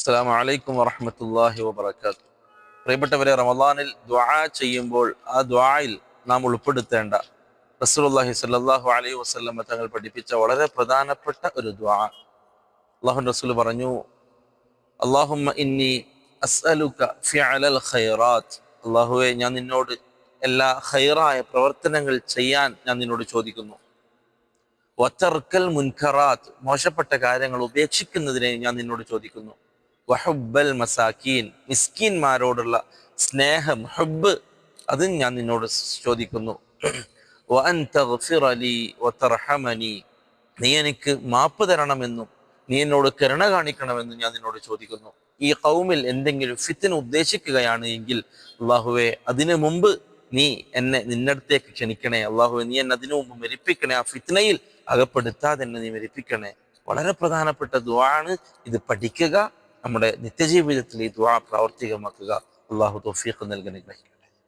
അസ്സലാമു അലൈക്കും വറഹ്മത്തുള്ളാഹി വബറകാതുഹു. പ്രിയപ്പെട്ടവരെ, റമദാനിൽ ദുആ ചെയ്യുമ്പോൾ ആ ദുആയിൽ നാം ഉൾപ്പെടുത്തേണ്ട റസൂലുള്ളാഹി സ്വല്ലല്ലാഹു അലൈഹി വസല്ലം തങ്ങൾ പഠിപ്പിച്ച വളരെ പ്രധാനപ്പെട്ട ഒരു ദുആ. അല്ലാഹുവിൻ്റെ റസൂൽ പറഞ്ഞു, അല്ലാഹുമ്മ ഇന്നി അസ്അലുക ഫിഅലൽ ഖൈറാത്ത്. അല്ലാഹുവേ, ഞാൻ നിന്നോട് എല്ലാ ഖൈറായ പ്രവർത്തനങ്ങൾ ചെയ്യാൻ ഞാൻ നിന്നോട് ചോദിക്കുന്നു. വതർക്കൽ മുൻകറാത്ത്, മോശപ്പെട്ട കാര്യങ്ങൾ ഉപേക്ഷിക്കുന്നതിനെ ഞാൻ നിന്നോട് ചോദിക്കുന്നു. വഹുബ്ബൽ മസാക്കീൻ, മിസ്കീന്മാരോടുള്ള സ്നേഹം, ഹുബ്ബ്, അതും ഞാൻ നിന്നോട് ചോദിക്കുന്നു. വഅൻ തഗ്ഫിറ ലീ വതർഹമനി, നീ എനിക്ക് മാപ്പ് തരണമെന്നും നീ എന്നോട് കരുണ കാണിക്കണമെന്നും ഞാൻ നിന്നോട് ചോദിക്കുന്നു. ഈ ഖൗമിൽ എന്തെങ്കിലും ഫിത്ന ഉദ്ദേശിക്കുകയാണ് എങ്കിൽ അള്ളാഹുവെ, അതിനു മുമ്പ് നീ എന്നെ നിന്നടുത്തേക്ക് ക്ഷണിക്കണേ. അള്ളാഹുവെ, നീ എന്നെ അതിനു മുമ്പ് മരിപ്പിക്കണേ. ആ ഫിത്നയിൽ അകപ്പെടുത്താതെ എന്നെ നീ മരിപ്പിക്കണേ. വളരെ പ്രധാനപ്പെട്ട ദുആ ആണ്. ഇത് പഠിക്കുക, നമ്മുടെ നിത്യജീവിതത്തിൽ ഈ ദുആ പ്രാവർത്തികമാക്കുക. അള്ളാഹു തൗഫീഖ് നൽകി അനുഗ്രഹിക്കട്ടെ.